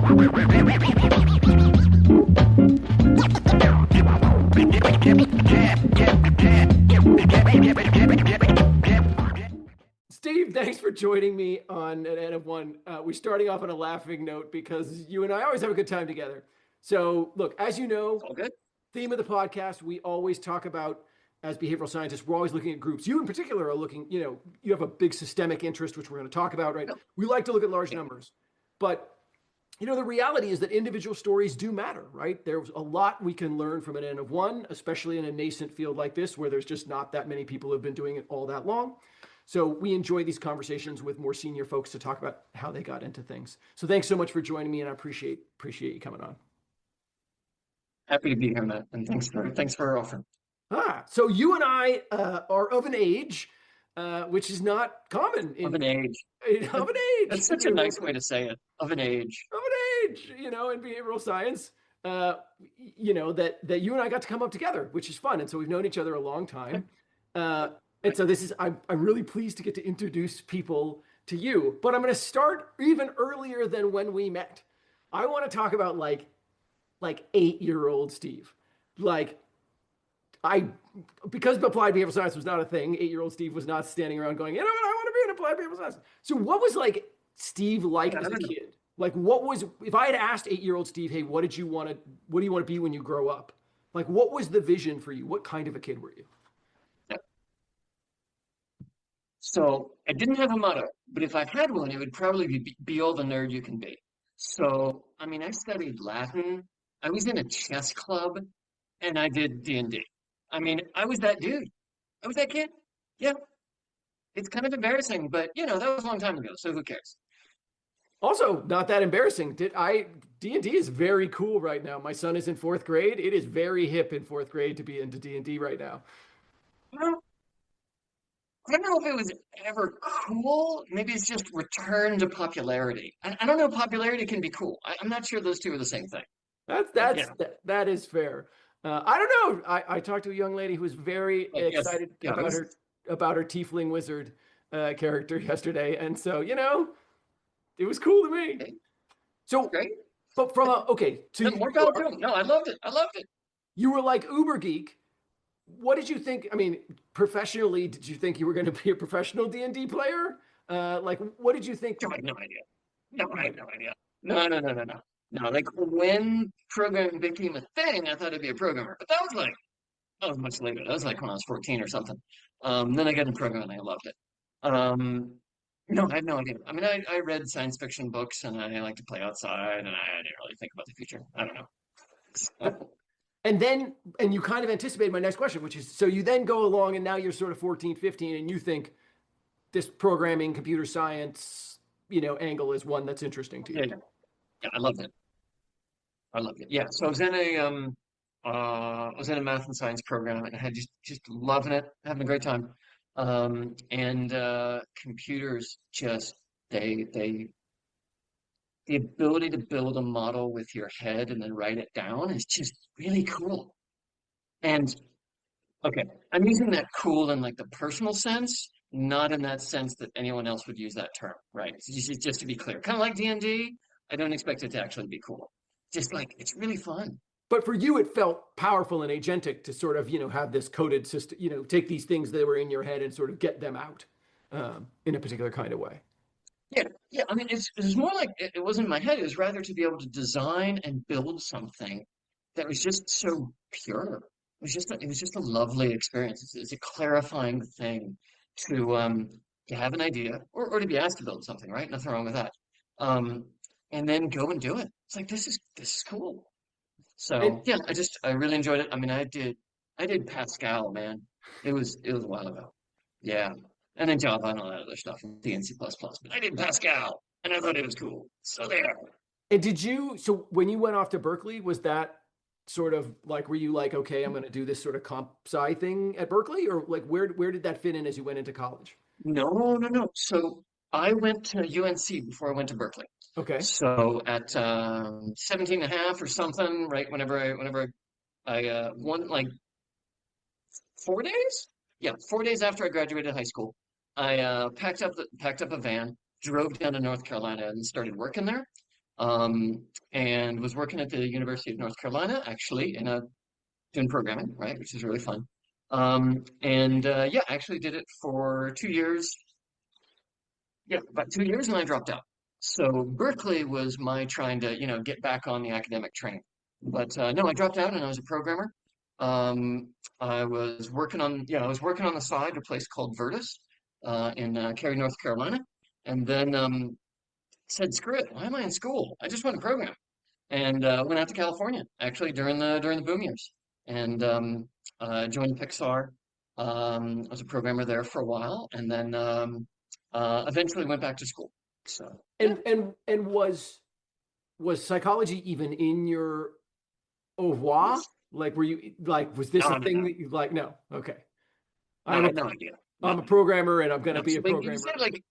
Steve, thanks for joining me on an N of One. We're starting off on a laughing note because you and I always have a good time together. So, look, as you know, All good. theme of the podcast, we always talk about, as behavioral scientists, we're always looking at groups. You in particular are looking, you have a big systemic interest, which we're going to talk about, right? Yep. We like to look at large numbers. But, the reality is that individual stories do matter, right? There's a lot we can learn from an N of One, especially in a nascent field like this, where there's just not that many people who have been doing it all that long. So we enjoy these conversations with more senior folks to talk about how they got into things. So thanks so much for joining me, and I appreciate you coming on. Happy to be here, Matt, and thanks for offering. So you and I are of an age, which is not common. Of an age. Of an age. That's such a nice way to say it. Of an age. Of an age, in behavioral science, that you and I got to come up together, which is fun. And so we've known each other a long time. And so I'm really pleased to get to introduce people to you. But I'm going to start even earlier than when we met. I want to talk about like 8-year-old Steve. Because applied behavioral science was not a thing, 8-year-old Steve was not standing around going, you know what, I want to be an applied behavioral science. So what was Steve as a kid? If I had asked 8-year-old Steve, hey, what do you want to be when you grow up? What was the vision for you? What kind of a kid were you? So I didn't have a motto, but if I had one, it would probably be all the nerd you can be. So, I studied Latin. I was in a chess club, and I did D&D. I was that dude. I was that kid. Yeah. It's kind of embarrassing, but, that was a long time ago, so who cares? Also, not that embarrassing. D&D is very cool right now. My son is in 4th grade. It is very hip in 4th grade to be into D&D right now. Well, I don't know if it was ever cool. Maybe it's just returned to popularity. I don't know. Popularity can be cool. I'm not sure those two are the same thing. That is fair. I don't know. I talked to a young lady who was very excited about her tiefling wizard character yesterday, and so it was cool to me. Okay. So great. But from more power to him. No, I loved it. You were like uber geek. What did you think? Professionally, did you think you were going to be a professional D&D player? What did you think? I had no idea. I had no idea. No, when programming became a thing, I thought I'd be a programmer. But that was much later. That was when I was 14 or something. Then I got into programming and I loved it. No, I had no idea. I read science fiction books and I like to play outside and I didn't really think about the future. I don't know. And you kind of anticipated my next question, which is, so you then go along and now you're sort of 14, 15, and you think this programming, computer science, angle is one that's interesting to you. Yeah, I loved it. Yeah, so I was in a math and science program and I had just loving it, having a great time. Computers the ability to build a model with your head and then write it down is just really cool. And okay, I'm using that cool in the personal sense, not in that sense that anyone else would use that term, right? Just to be clear, kind of like D&D, I don't expect it to actually be cool. Just it's really fun. But for you, it felt powerful and agentic to sort of, have this coded system, take these things that were in your head and sort of get them out in a particular kind of way. Yeah. It's more like it wasn't in my head. It was rather to be able to design and build something that was just so pure. It was just a lovely experience. It's a clarifying thing to have an idea or to be asked to build something, right? Nothing wrong with that. And then go and do it. It's this is cool. So yeah, I really enjoyed it. I did Pascal, man. It was a while ago. Yeah. And then Java and all that other stuff, C and C++. But I did Pascal, and I thought it was cool. So there. And so when you went off to Berkeley, was that sort of were you okay, I'm going to do this sort of comp sci thing at Berkeley? Or where did that fit in as you went into college? No. So I went to UNC before I went to Berkeley. Okay. So at 17 and a half or something, right, whenever I won 4 days? Yeah, 4 days after I graduated high school, I packed up a van, drove down to North Carolina, and started working there. um, and was working at the University of North Carolina, actually, in a doing programming, right, which is really fun. And yeah, I actually did it for 2 years. Yeah, about 2 years, and I dropped out. So Berkeley was my trying to, get back on the academic train. But no, I dropped out and I was a programmer. I was working on the side at a place called Virtus in Cary, North Carolina, and then said, "Screw it! Why am I in school? I just want to program." And went out to California actually during the boom years, and joined Pixar. I was a programmer there for a while, and then eventually went back to school. So yeah, And was psychology even in your au revoir? yes. Like, were you like, was this No, a no, thing no, that you like? No. Okay. no. I'm I a had no idea. No, I'm a programmer and I'm gonna no. be So a like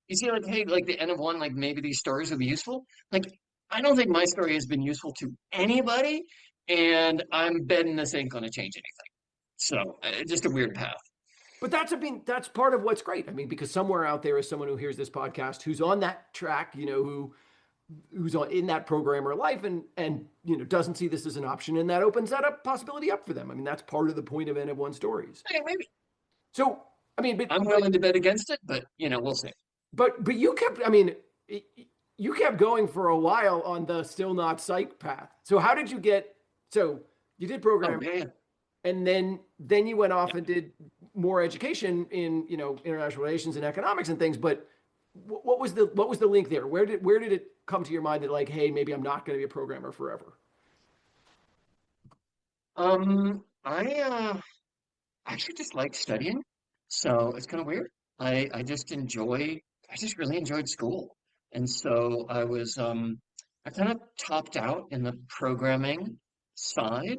you said, programmer. hey, like the end of one, like maybe these stories will be useful. Like I don't think my story has been useful to anybody, and I'm betting this ain't gonna change anything. So just a weird path. But that's part of what's great. I mean, because somewhere out there is someone who hears this podcast who's on that track, who's on in that programmer life and doesn't see this as an option, and that opens that up possibility up for them. I mean, that's part of the point of N of One Stories. Hey, maybe So I mean, I'm willing to bet against it, but we'll see. but you kept. I mean, you kept going for a while on the still not psych path. So how did you get? So you did Oh programming, yeah, yeah. and then you went off Yeah. and did more education in international relations and economics and things. But what was the link there? Where did it come to your mind that, like, hey, maybe I'm not going to be a programmer forever? I actually just like studying, so it's kind of weird. I just really enjoyed school, and so I kind of topped out in the programming side,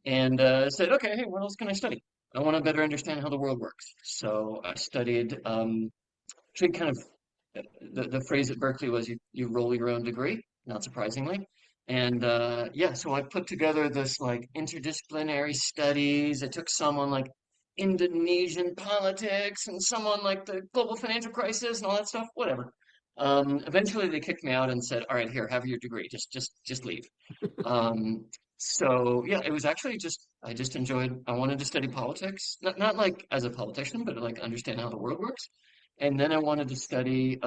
and said, okay, hey, what else can I study? I want to better understand how the world works. So I studied, actually kind of the phrase at Berkeley was you roll your own degree, not surprisingly. And yeah, so I put together this like interdisciplinary studies. I took some on like Indonesian politics and some on like the global financial crisis and all that stuff, whatever. Eventually they kicked me out and said, "All right, here, have your degree. Just leave." Um, so yeah, it was actually just I just enjoyed. I wanted to study politics, not like as a politician, but like understand how the world works. And then I wanted to study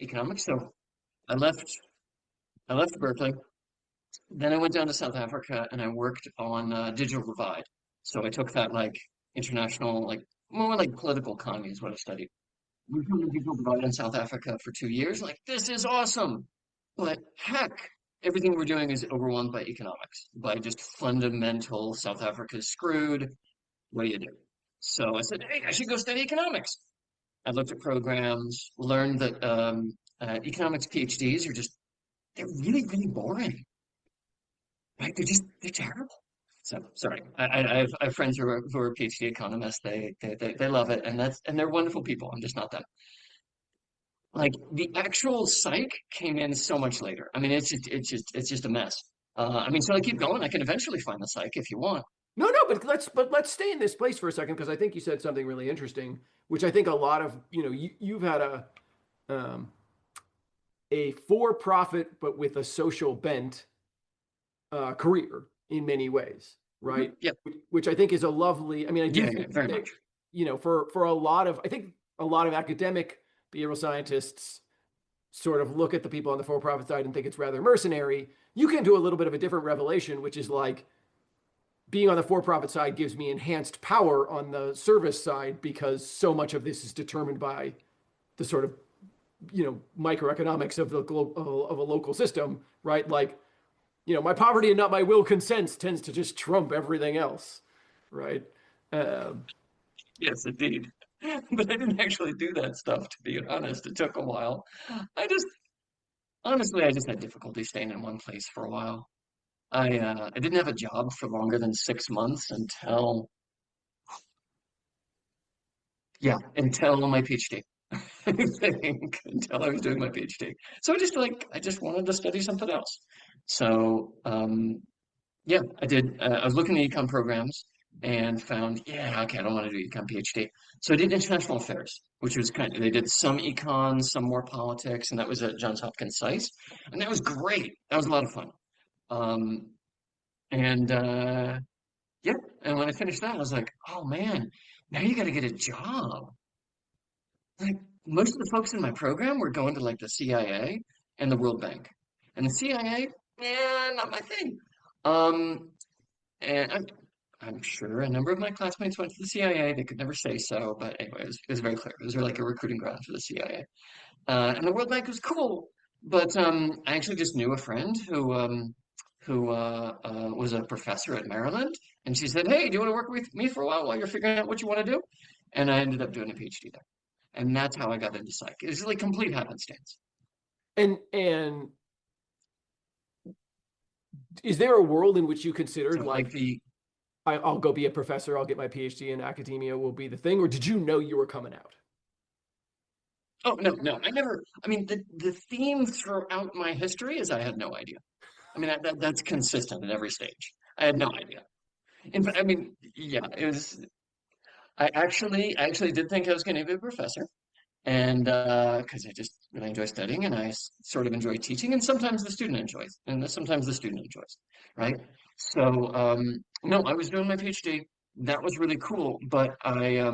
economics. So I left I left Berkeley. Then I went down to South Africa and I worked on digital divide. So I took that like international, like more like political economy is what I studied. Worked on the digital divide in South Africa for 2 years. Like this is awesome, but heck, everything we're doing is overwhelmed by economics, by just fundamental South Africa's screwed. What do you do? So I said, hey, I should go study economics. I looked at programs, learned that economics PhDs are just they're really really boring, right? They're terrible. So sorry, I have friends who are PhD economists. They love it, and they're wonderful people. I'm just not them. Like the actual psych came in so much later. I mean, it's just a mess. I mean, so I keep going. I can eventually find the psych if you want. No, no, but let's stay in this place for a second because I think you said something really interesting, which I think a lot of you've had um, a for-profit but with a social bent career in many ways, Mhm. right? Yep. Which I think is a lovely. I mean, I do Yeah, yeah, think very that much. for a lot of I think a lot of academic behavioral scientists sort of look at the people on the for-profit side and think it's rather mercenary. You can do a little bit of a different revelation, which is like being on the for-profit side gives me enhanced power on the service side because so much of this is determined by the sort of microeconomics of the global of a local system, right? Like my poverty and not my will consents tends to just trump everything else, right? Um, Yes, indeed. But I didn't actually do that stuff, to be honest. It took a while. I just Honestly, I just had difficulty staying in one place for a while. I didn't have a job for longer than 6 months until until my PhD. I think until I was doing my PhD. So I just wanted to study something else. So yeah, I did. I was looking at econ programs. and found, yeah, okay, I don't want to do econ PhD. So I did international affairs, which was kind of, they did some econ, some more politics, and that was at Johns Hopkins SICE. And that was great. That was a lot of fun. Um, and yeah, and when I finished that, I was like, oh man, now you got to get a job. Like most of the folks in my program were going to like the CIA and the World Bank. And the CIA, yeah, not my thing. Um, and I'm sure a number of my classmates went to the CIA. They could never say so, but anyway, it was very clear. It was like a recruiting ground for the CIA. And the World Bank was cool, but I actually just knew a friend who was a professor at Maryland, and she said, "Hey, do you want to work with me for a while you're figuring out what you want to do?" And I ended up doing a PhD there, and that's how I got into psych. It's like complete happenstance. And is there a world in which you considered So like like the I'll go be a professor, I'll get my PhD in academia will be the thing, or did you know you were coming out? oh no no I never I mean the theme throughout my history is I had no idea. I mean that's consistent at every stage. I had no idea. In fact, I mean, yeah, it was. I actually did think I was going to be a professor, and because I just really enjoy studying, and sort of enjoy teaching, and sometimes the student enjoys, and sometimes the student enjoys, right? So no, I was doing my PhD. That was really cool, but I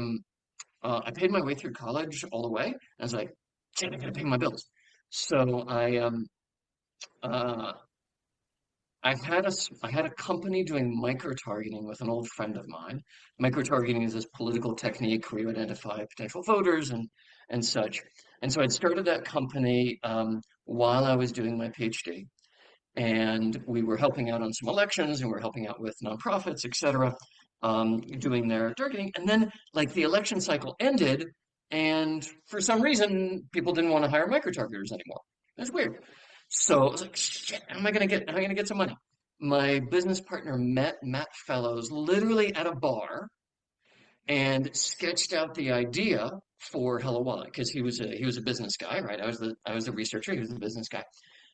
paid my way through college all the way. I was like, shit, I gotta pay my bills. So uh, I had a company doing micro-targeting with an old friend of mine. Micro-targeting is this political technique where you identify potential voters and such. And so I'd started that company while I was doing my PhD, and we were helping out on some elections, and we were helping out with nonprofits, et cetera, doing their targeting. And then, like the election cycle ended, and for some reason, people didn't want to hire micro-targeters anymore. That's weird. So I was like, shit, how am I gonna get some money? My business partner met Matt Fellows literally at a bar and sketched out the idea for HelloWallet because he was a business guy, right? I was the researcher, he was the business guy.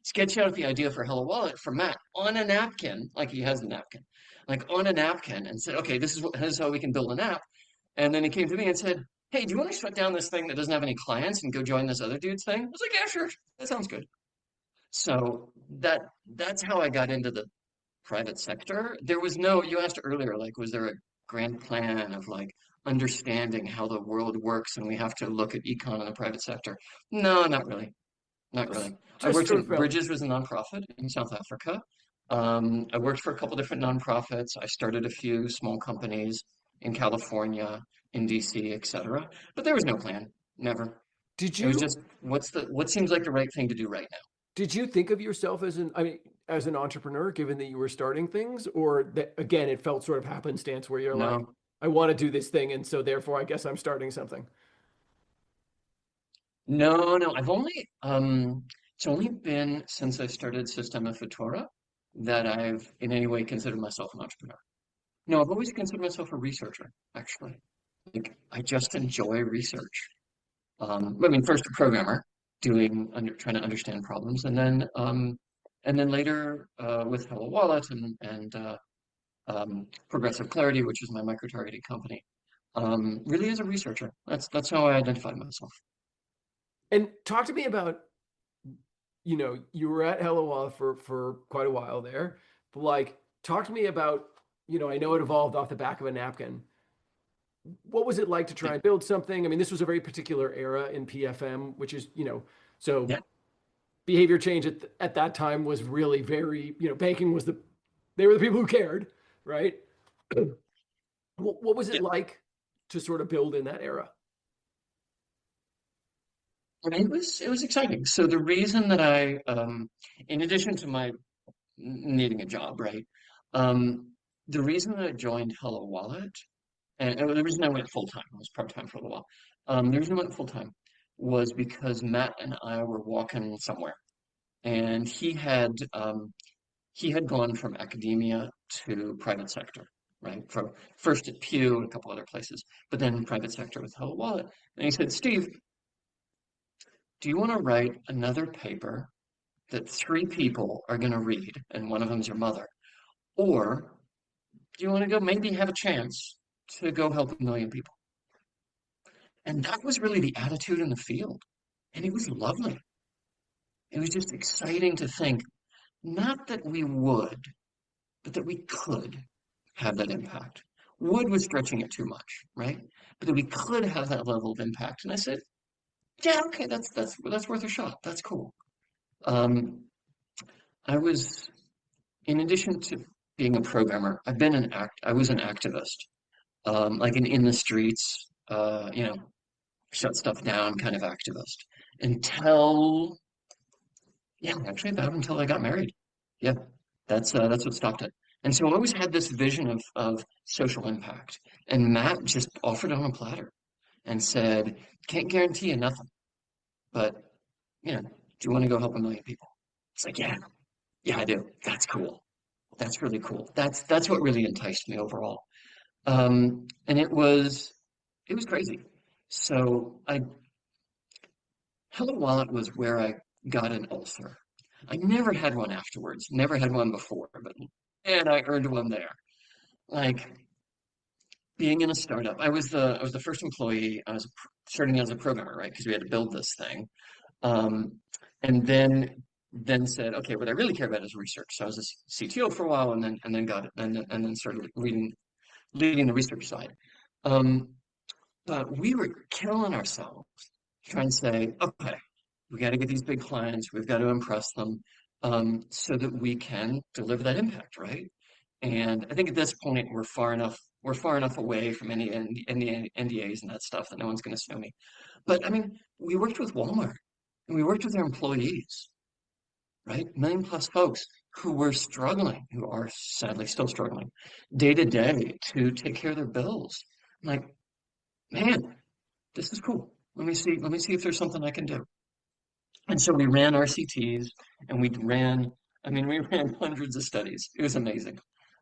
Sketched out the idea for HelloWallet for Matt on a napkin, like he has a napkin, like on a napkin, and said, okay, this is how we can build an app. And then he came to me and said, hey, do you want to shut down this thing that doesn't have any clients and go join this other dude's thing? I was like, yeah, sure, that sounds good. So that's how I got into the private sector. There was no, you asked earlier, like, was there a grand plan of like understanding how the world works and we have to look at econ in the private sector? No, not really. Not Just really. I just worked sort of in felt. Bridges was a nonprofit in South Africa. I worked for a couple different nonprofits. I started a few small companies in California, in DC, etc. But there was no plan. Never. Did It was you just what seems like the right thing to do right now. did you think of yourself as an, I mean, as an entrepreneur, given that you were starting things, or that again, it felt sort of happenstance where you're like, No. I want to do this thing, and so therefore I guess I'm starting something. No, no. It's only been since I started sistemaFutura that I've in any way considered myself an entrepreneur. No, I've always considered myself a researcher, actually. Like I just enjoy research. I mean, first a programmer trying to understand problems, and then later with HelloWallet and Progressive Clarity, which is my micro-targeting company. Really as a researcher. That's how I identify myself. And talk to me about, you were at HelloWallet for quite a while there, but like, talk to me about, I know it evolved off the back of a napkin. What was it like to Yeah, try and build something? I mean, this was a very particular era in PFM, which is, so yeah, behavior change at that time was really very, banking was they were the people who cared, right? What was it yeah. like to sort of build in that era? And it was exciting. So the reason that in addition to my needing a job, right? Um, the reason that I joined HelloWallet, and the reason I went full time, I was part time for a little while. The reason I went full time was because Matt and I were walking somewhere, and he had gone from academia to private sector, right? From first at Pew and a couple other places, but then private sector with HelloWallet. And he said, Steve, do you want to write another paper that three people are going to read, and one of them is your mother? Or Do you want to go maybe have a chance to go help 1 million people? And that was really the attitude in the field. And it was lovely. It was just exciting to think, not that we would, but that we could have that impact. Would was stretching it too much, right? But that we could have that level of impact. And I said, yeah, okay, that's worth a shot. That's cool. Um, I was, in addition to being a programmer, I was an activist, like an in the streets, shut stuff down kind of activist until, yeah, actually about until I got married. Yeah, that's what stopped it. And so I always had this vision of social impact. And Matt just offered it on a platter and said, can't guarantee you nothing, but do you want to go help 1 million people? It's like, yeah, yeah, I do. That's cool. That's really cool. That's what really enticed me overall. And it was crazy. So Hello Wallet was where I got an ulcer. I never had one afterwards, never had one before, but and I earned one there. Like being in a startup, I was the first employee. I was starting as a programmer, right? Because we had to build this thing. Um, and then said, okay, what I really care about is research. So I was a CTO for a while, and then got it, and then started leading the research side. Um, but we were killing ourselves trying to say, okay, we got to get these big clients, we've got to impress them, so that we can deliver that impact, right? And I think at this point we're far enough away from any NDAs and that stuff that no one's going to sue me. But I mean, we worked with Walmart and we worked with their employees, right? 1 million+ folks who were struggling, who are sadly still struggling day to day to take care of their bills. I'm like, man, this is cool. Let me see if there's something I can do. And so we ran RCTs and we ran hundreds of studies. It was amazing.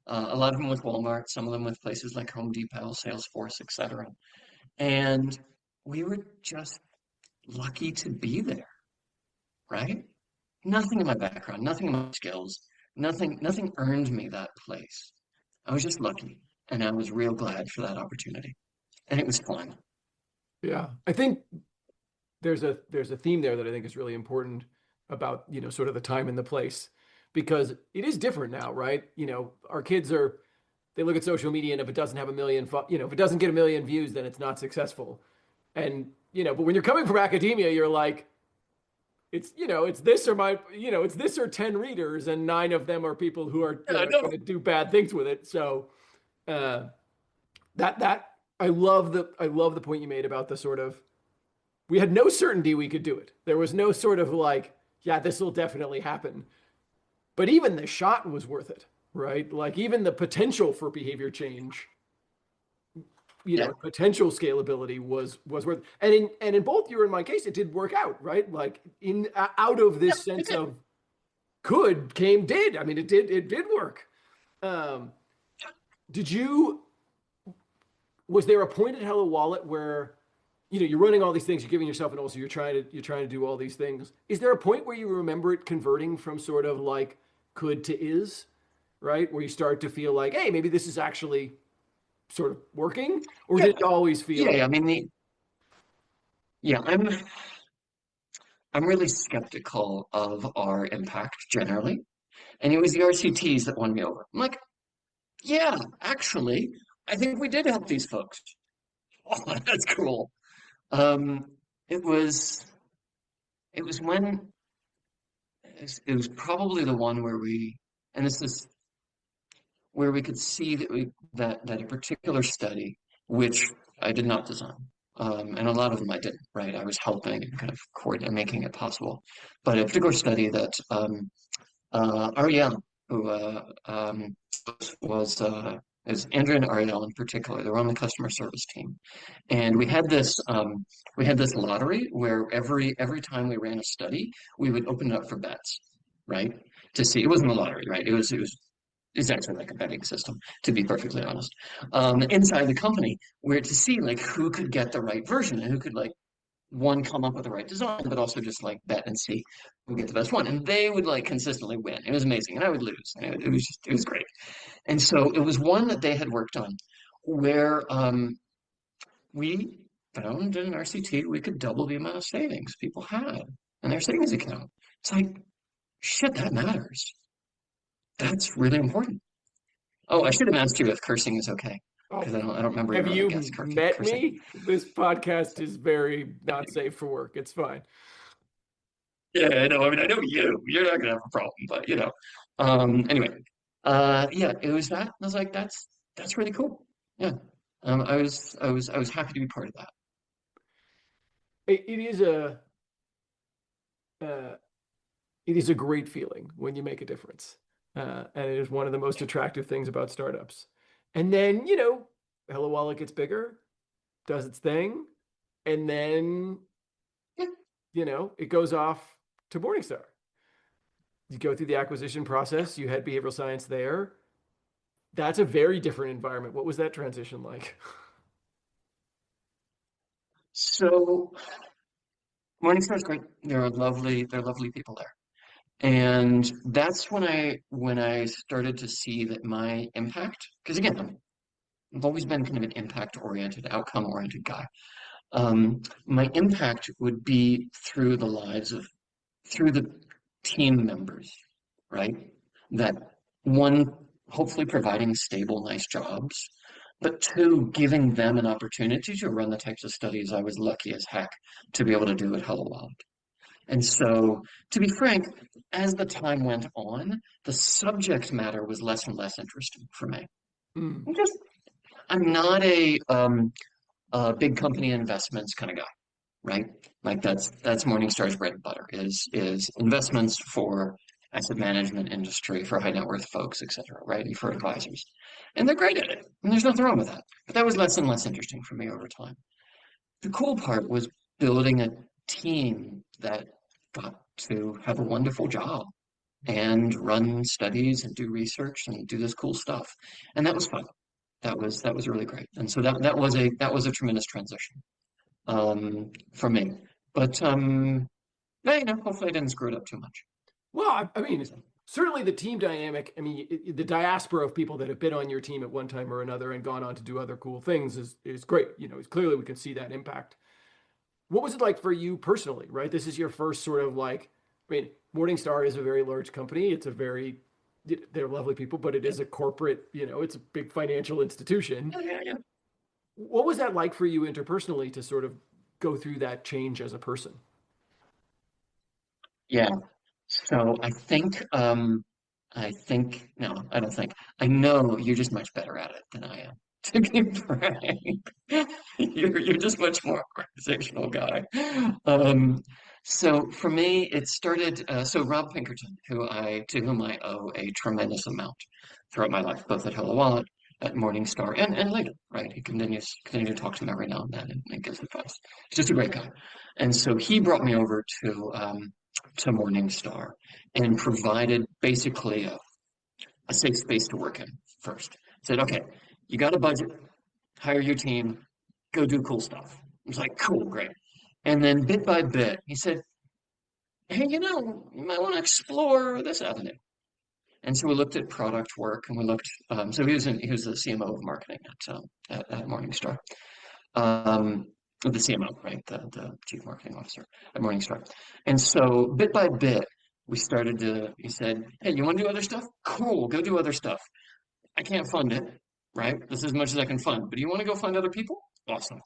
A lot of them with Walmart, some of them with places like Home Depot, Salesforce, etc. And we were just lucky to be there, right? Nothing in my background, nothing in my skills, nothing earned me that place. I was just lucky, and I was real glad for that opportunity. And it was fun. Yeah. I think there's a theme there that I think is really important about, sort of the time and the place, because it is different now, right? Our kids they look at social media, and if it doesn't have a million, if it doesn't get a million views, then it's not successful. And, but when you're coming from academia, you're like, it's this or it's this or 10 readers, and 9 of them are people who are, Yeah, going to do bad things with it. So, uh, that I love the point you made about the sort of, we had no certainty we could do it. There was no sort of like, yeah, this will definitely happen. But even the shot was worth it, right? Like even the potential for behavior change, yeah, potential scalability was worth. And in both your and my case, it did work out, right? Like in out of yeah, this it sense did. of could came did. I mean, it did work. Um, did you was there a point at Hello Wallet where you're running all these things, you're giving yourself an ulcer, you're trying to do all these things. Is there a point where you remember it converting from sort of like could to is, right? Where you start to feel like, hey, maybe this is actually sort of working, or Yeah, did it always yeah, feel? yeah. I mean, yeah, I'm really skeptical of our impact generally. And it was the RCTs that won me over. I'm like, yeah, actually, I think we did help these folks. Oh, that's cool. Um, it was it was when it was probably the one where and this is where we could see that a particular study, which I did not design, and a lot of them I didn't, right? I was helping and kind of coordinating, making it possible. But a particular study that Ariel, who was is Andrea and Ariel in particular. They were on the customer service team, and we had this lottery where every time we ran a study, we would open it up for bets, right? To see, it wasn't a lottery, right? It's actually like a betting system, to be perfectly honest. Inside the company, where to see like who could get the right version and who could like one, come up with the right design, but also just like bet and see who get the best one. And they would like consistently win. It was amazing. And I would lose. And it was great. And so it was one that they had worked on where we found in RCT we could double the amount of savings people had in their savings account. It's like, shit, that matters. That's really important. Oh, I should have asked you if cursing is okay because Oh, I don't remember have your other you guest met cursing. me? This podcast is very not safe for work. It's fine. Yeah, I know. I mean, I know you. You're not gonna have a problem, but you know. Anyway, yeah, it was that. I was like, that's really cool. Yeah. I was happy to be part of that. It is uh, it is a great feeling when you make a difference. And it is one of the most attractive things about startups. And then, Hello Wallet gets bigger, does its thing, and then, Yeah. it goes off to Morningstar. You go through the acquisition process, you had behavioral science there. That's a very different environment. What was that transition like? So Morningstar's great. They're lovely people there. And that's when I started to see that my impact, because again, I've always been kind of an impact oriented, outcome oriented guy. My impact would be through the team members, right? That one, hopefully providing stable, nice jobs, but two, giving them an opportunity to run the types of studies I was lucky as heck to be able to do at HelloWallet. And so, to be frank, as the time went on, the subject matter was less and less interesting for me. Mm. I'm just, I'm not a big company investments kind of guy, right? Like that's Morningstar's bread and butter is investments for asset management industry, for high net worth folks, et cetera, right? And for advisors. And they're great at it. And there's nothing wrong with that. But that was less and less interesting for me over time. The cool part was building a team that got to have a wonderful job and run studies and do research and do this cool stuff. And that was fun. That was really great. And so that was a tremendous transition for me. But yeah, hopefully I didn't screw it up too much. Well, I mean, So, certainly the team dynamic. I mean, the diaspora of people that have been on your team at one time or another and gone on to do other cool things is great. It's clearly we can see that impact. What was it like for you personally, right? This is your first sort of like, I mean, Morningstar is a very large company. It's a very, they're lovely people, but it yeah, is a corporate, it's a big financial institution. yeah. What was that like for you interpersonally to sort of go through that change as a person? Yeah. So I think no, I don't think. I know you're just much better at it than I am. To be frank, you're just much more organizational guy. Um, so for me, it started. So Rob Pinkerton, to whom I owe a tremendous amount throughout my life, both at Hello Wallet, at Morningstar, and later, right? He continues to talk to me every now and then and gives advice. He's just a great guy. And so he brought me over to Morningstar and provided basically a safe space to work in first. Said, okay, you got a budget, hire your team, go do cool stuff. I was like, cool, great. And then bit by bit, he said, hey, you might want to explore this avenue. And so we looked at product work and we looked, so he was the CMO of marketing at Morningstar. Um, the CMO, right? The chief marketing officer at Morningstar. And so bit by bit, he said, hey, you want to do other stuff? Cool, go do other stuff. I can't fund it, right? This is as much as I can fund, but do you want to go find other people? Awesome.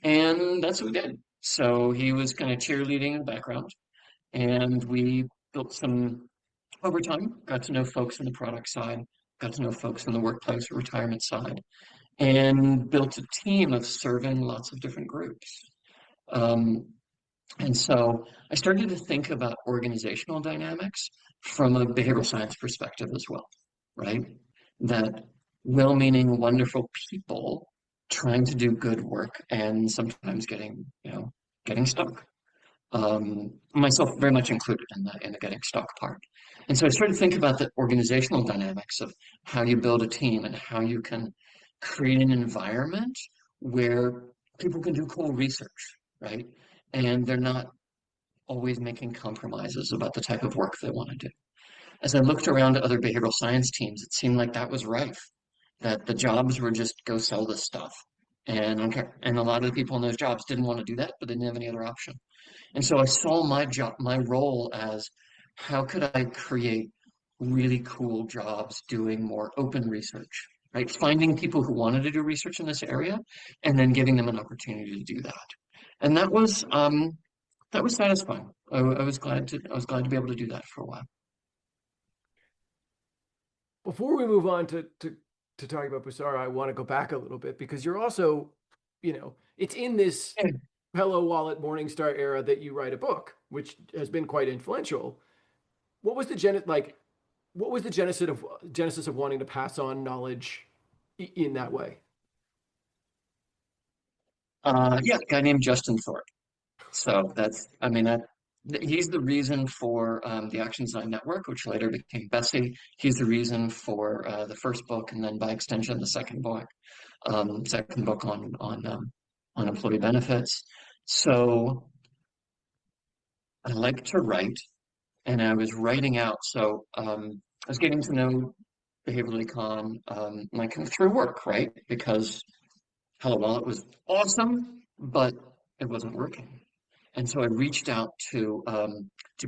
And that's what we did. So he was kind of cheerleading in the background, and we built some over time, got to know folks on the product side, got to know folks on the workplace or retirement side, and built a team of serving lots of different groups. Um, and so I started to think about organizational dynamics from a behavioral science perspective as well, right? That well-meaning, wonderful people trying to do good work and sometimes getting stuck. Myself very much included in the getting stuck part. And so I started to think about the organizational dynamics of how you build a team and how you can create an environment where people can do cool research, right? and they're not always making compromises about the type of work they want to do. As I looked around at other behavioral science teams, it seemed like that was rife, that the jobs were just go sell this stuff. And okay, and a lot of the people in those jobs didn't want to do that, but they didn't have any other option. And so I saw my job, my role as how could I create really cool jobs doing more open research, right? Finding people who wanted to do research in this area and then giving them an opportunity to do that. And that was satisfying. I was glad to be able to do that for a while. Before we move on to talking about Busara, I want to go back a little bit because you're also, it's in this HelloWallet Morningstar era that you write a book, which has been quite influential. What was the what was the genesis of wanting to pass on knowledge in that way? Yeah, a guy named Justin Thorpe. So I mean, he's the reason for the Action Design Network, which later became Bescy. He's the reason for the first book, and then by extension, the second book on employee benefits. So I like to write, and I was writing out. So I was getting to know behavioral econ, like through work, right? Because Hello Wallet was awesome, but it wasn't working. And so I reached out to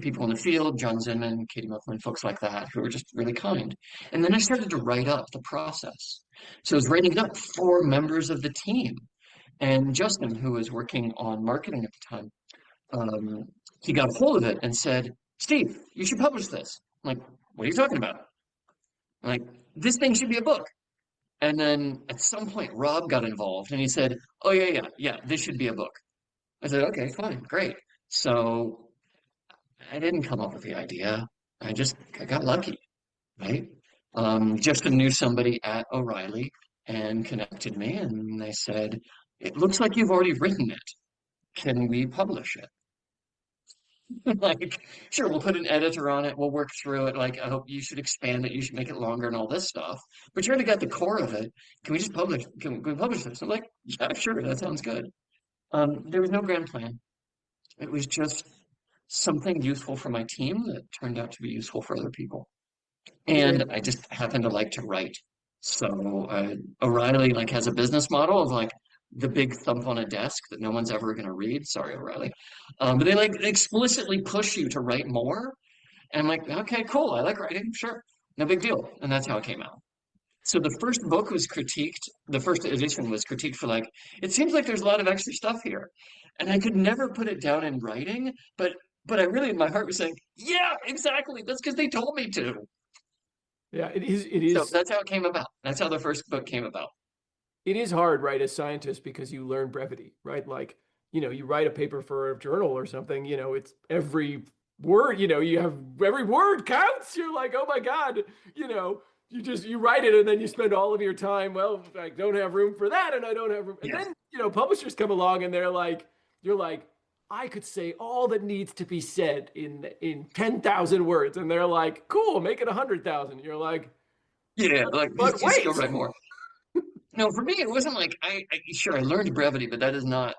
people in the field, John Zinman, Katie Mufflin, folks like that, who were just really kind. And then I started to write up the process. So I was writing it up for members of the team. And Justin, who was working on marketing at the time, he got a hold of it and said, Steve, you should publish this. I'm like, what are you talking about? I'm like, this thing should be a book. And then at some point, Rob got involved and he said, oh, yeah, this should be a book. I said, okay, fine, great. So I didn't come up with the idea. I got lucky, right? Justin knew somebody at O'Reilly and connected me, and they said, it looks like you've already written it. Can we publish it? Like, sure, we'll put an editor on it. We'll work through it. Like, I hope you should expand it. You should make it longer and all this stuff. But you already got the core of it. Can we just publish? Can we publish this? I'm like, yeah, sure, that sounds good. There was no grand plan. It was just something useful for my team that turned out to be useful for other people. And I just happen to like to write. So O'Reilly like has a business model of like the big thump on a desk that no one's ever going to read. Sorry, O'Reilly. But they like explicitly push you to write more. And I'm like, okay, cool. I like writing. Sure. No big deal. And that's how it came out. So the first book was critiqued. The first edition was critiqued for like, it seems like there's a lot of extra stuff here. And I could never put it down in writing, but I really in my heart was saying, yeah, exactly. That's because they told me to. Yeah, it is. It So is. that's how it came about. That's how the first book came about. It is hard, right, as scientists because you learn brevity, right? Like, you write a paper for a journal or something, it's every word, you have every word counts. You're like, oh my God, you write it and then you spend all of your time. Well, I don't have room for that, and I don't have room. And Yes. then, publishers come along and they're like, you're like, I could say all that needs to be said in 10,000 words. And they're like, cool, make it 100,000. You're like, Yeah, like but just go wait. write more. No, for me, it wasn't like sure I learned brevity, but that is not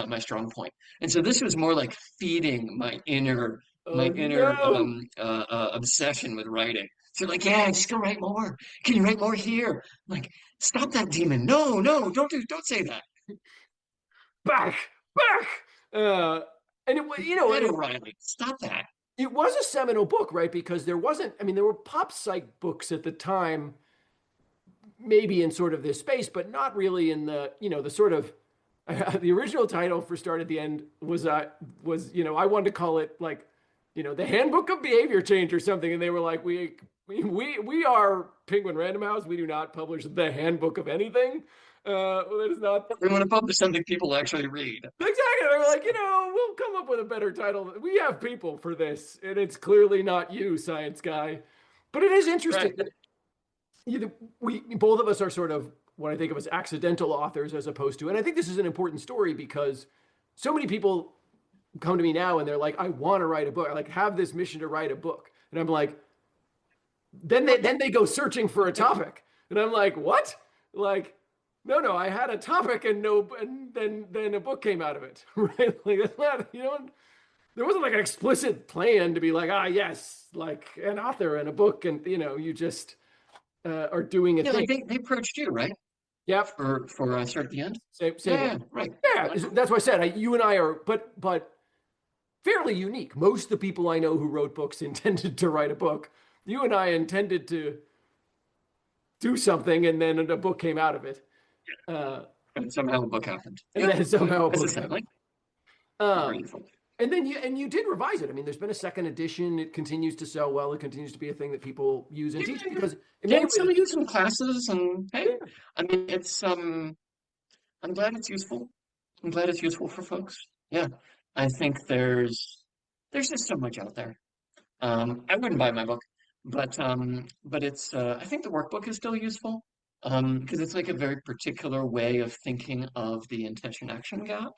my strong point. And so this was more like feeding my Oh inner no. obsession with writing. So like, yeah, just go write more. Can you write more here? I'm like, stop that demon. No, no, don't say that. Back, back. Uh, and it was, Ed O'Reilly, stop that. it was a seminal book, right? Because there wasn't, I mean, there were pop psych books at the time, maybe in sort of this space, but not really in the, the sort of, the original title for Start at the End I wanted to call it like, the Handbook of Behavior Change or something. And they were like, we are Penguin Random House. We do not publish the handbook of anything. That is not We want to publish something people actually read. exactly. They were like, we'll come up with a better title. We have people for this, and it's clearly not you, science guy. But it is interesting Right. that we both of us are sort of what I think of as accidental authors as opposed to, and I think this is an important story because so many people come to me now and they're like, I want to write a book. I like have this mission to write a book. And I'm like, then they go searching for a topic. And I'm like, what? Like, no, no, I had a topic and no, and then a book came out of it, right? Like that's not, you know, there wasn't like an explicit plan to be like, ah, yes, like an author and a book, and you know, you just are doing a Yeah, thing. like they approached you, right? Yep, For Start at the End. same Yeah, here. yeah, right. Yeah, that's why I said you and I are, but fairly unique. Most of the people I know who wrote books intended to write a book. You and I intended to do something, and then a book came out of it, uh, And somehow a book happened. and Yeah, then somehow a that's the book same. happened. Like Um, wonderful. and then you did revise it. I mean, there's been a second edition. It continues to sell well. It continues to be a thing that people use and Yeah, teach yeah. because in Yeah, many it's some ways, use some classes, and hey, yeah, I mean, I'm glad it's useful. I'm glad it's useful for folks. Yeah, I think there's just so much out there. I wouldn't buy my book, but it's I think the workbook is still useful. Because it's like a very particular way of thinking of the intention action gap,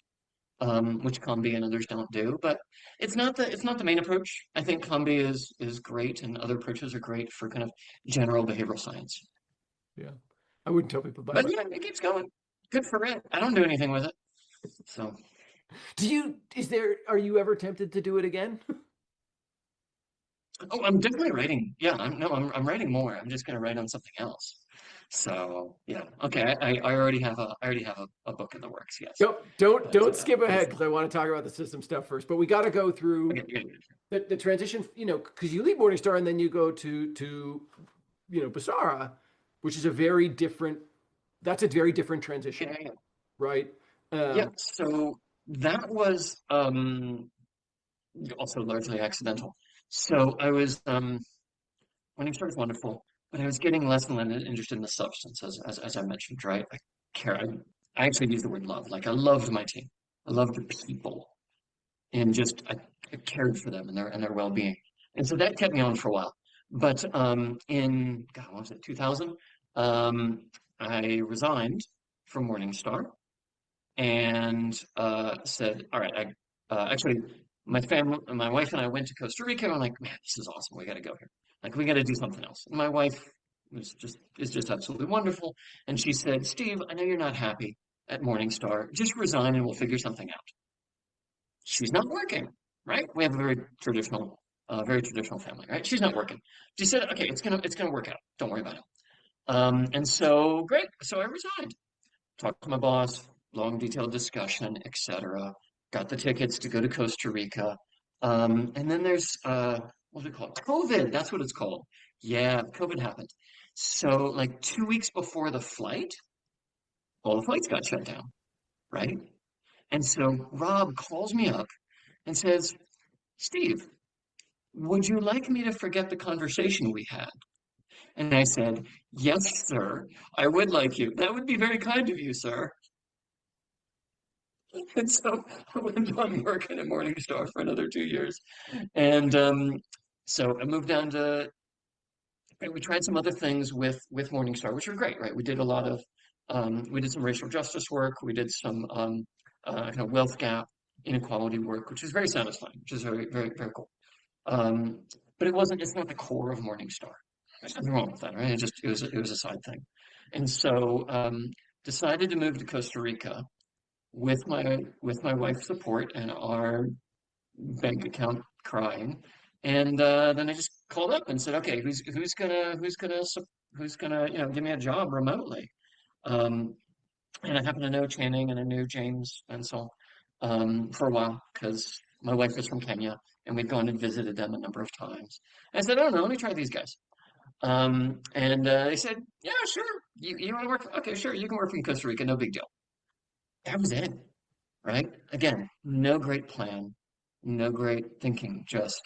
which Combi and others don't do. But it's not the main approach. I think Combi is great, and other approaches are great for kind of general behavioral science. yeah. I wouldn't tell people to buy But my. yeah, it keeps going. Good for it. I don't do anything with it. So, Do you? Is there? Are you ever tempted to do it again? oh, I'm definitely writing. Yeah, I'm writing more. I'm just gonna write on something else. So yeah, okay. I already have a book in the works. Yes, Don't skip but it's ahead because not. I want to talk about the system stuff first. But we got to go through Okay, yeah, the transition. You know, because you leave Morningstar and then you go to Busara, which is a very different. That's a very different transition, yeah, yeah. right? Yeah, Um, so that was also largely accidental. So I was Morningstar was wonderful, but I was getting less and less interested in the substance, as I mentioned, right? I actually use the word love. Like I loved my team. I loved the people, and just I cared for them and their well-being. And so that kept me on for a while. But in God, what was it, 2000? Um, I resigned from Morningstar and said, "All right, actually, my family, my wife and I went to Costa Rica. And I'm like, man, this is awesome. We got to go here. Like, we got to do something else." And my wife is just absolutely wonderful, and she said, "Steve, I know you're not happy at Morningstar. Just resign, and we'll figure something out." She's not working, right? We have a very traditional family, right? She's not working. She said, "Okay, it's gonna work out. Don't worry about it." And so great. So I resigned. Talked to my boss, long detailed discussion, etc. Got the tickets to go to Costa Rica. And then there's what's it called? COVID. That's what it's called. Yeah, COVID happened. So like 2 weeks before the flight, all the flights got shut down, right? And so Rob calls me up and says, "Steve, would you like me to forget the conversation we had?" And I said, "Yes, sir. I would like you. That would be very kind of you, sir." And so I went on working at Morningstar for another 2 years. And so I moved down to, right, we tried some other things with Morningstar, which were great, right? We did a lot of, we did some racial justice work. We did some kind of wealth gap inequality work, which is very satisfying, which is very, very, very cool. Um, but it's not the core of Morningstar. There's nothing wrong with that, right? It was a side thing. And so decided to move to Costa Rica with my wife's support and our bank account crying. And then I just called up and said, "Okay, who's gonna give me a job remotely?" Um, and I happen to know Channing and I knew James and so for a while because my wife was from Kenya and we'd gone and visited them a number of times. And I said, "I don't know, let me try these guys." And they said, "Yeah, sure. You want to work? Okay, sure. You can work in Costa Rica, no big deal." That was it, right? Again, no great plan, no great thinking, just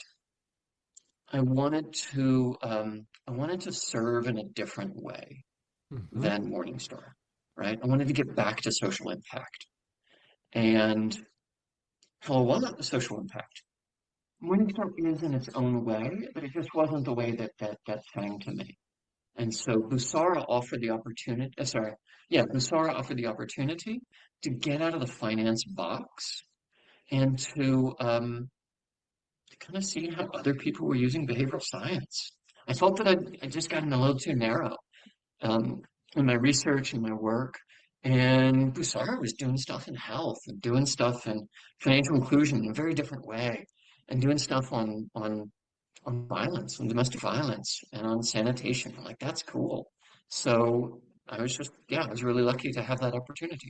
I wanted to serve in a different way mhm. than Morningstar, right? I wanted to get back to social impact. And HelloWallet was social impact. Morningstar is in its own way, but it just wasn't the way that sang to me. And so Busara offered the opportunity, Busara offered the opportunity to get out of the finance box and to kind of see how other people were using behavioral science. I felt that I'd just gotten a little too narrow um, in my research and my work. And Busara was doing stuff in health and doing stuff in financial inclusion in a very different way, and doing stuff on violence, on domestic violence, and on sanitation. I'm like, that's cool. So I was really lucky to have that opportunity.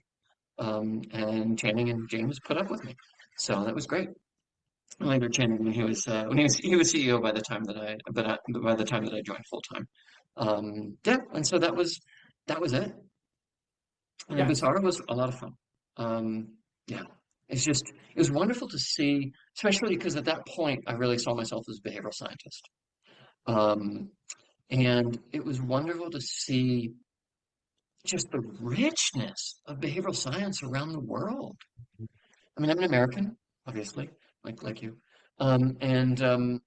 And Channing and James put up with me, so that was great. Later, Channing, he was CEO by the time that by the time that I joined full time. Yeah, and so that was it. And Yes. Busara was a lot of fun. Yeah, it was wonderful to see, especially because at that point I really saw myself as a behavioral scientist. Um, and it was wonderful to see just the richness of behavioral science around the world. I mean, I'm an American, obviously, like you. And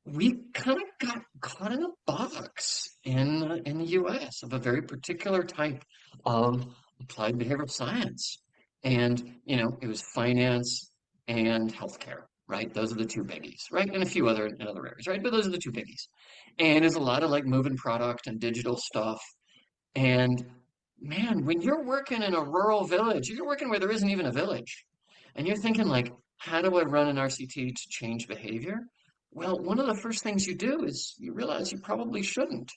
we kind of got caught in a box in the US of a very particular type of applied behavioral science. And, it was finance and healthcare, right? Those are the two biggies, right? And a few other areas, right? But those are the two biggies. And there's a lot of like moving product and digital stuff. And man, when you're working in a rural village, you're working where there isn't even a village, and you're thinking like, how do I run an RCT to change behavior? Well, one of the first things you do is you realize you probably shouldn't.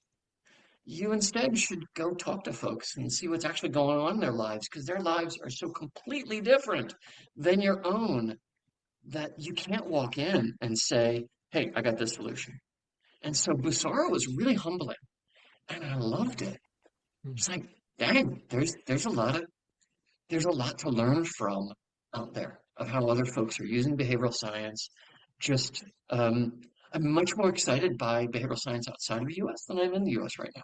You instead should go talk to folks and see what's actually going on in their lives, because their lives are so completely different than your own that you can't walk in and say, hey, I got this solution. And so Busara was really humbling, and I loved it. It's like, dang, there's a lot to learn from out there of how other folks are using behavioral science. Just I'm much more excited by behavioral science outside of the US than I'm in the US right now.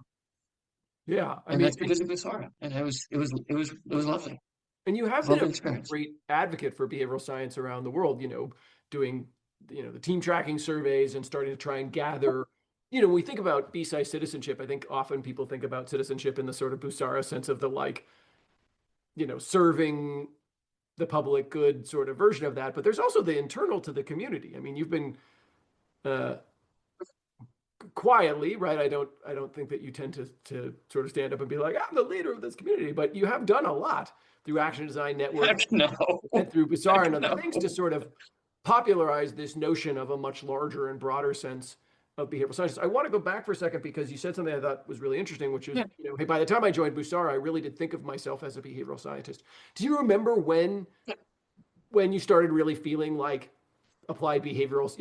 Yeah. I And mean, that's because of Busara. And it was lovely. It and you have was a been a lovely experience. great advocate for behavioral science around the world, doing, the team tracking surveys and starting to try and gather, when we think about BeSci citizenship, I think often people think about citizenship in the sort of Busara sense of the like, serving the public good sort of version of that. But there's also the internal to the community. I mean, you've been uh, quietly, right? I don't think that you tend to sort of stand up and be like, I'm the leader of this community, but you have done a lot through Action Design Network Heck no. and through Bizarre Heck and other no. things to sort of popularize this notion of a much larger and broader sense of behavioral sciences. I want to go back for a second because you said something I thought was really interesting, which is, Yeah. hey, by the time I joined Busara, I really did think of myself as a behavioral scientist. Do you remember when you started really feeling like applied behavioral,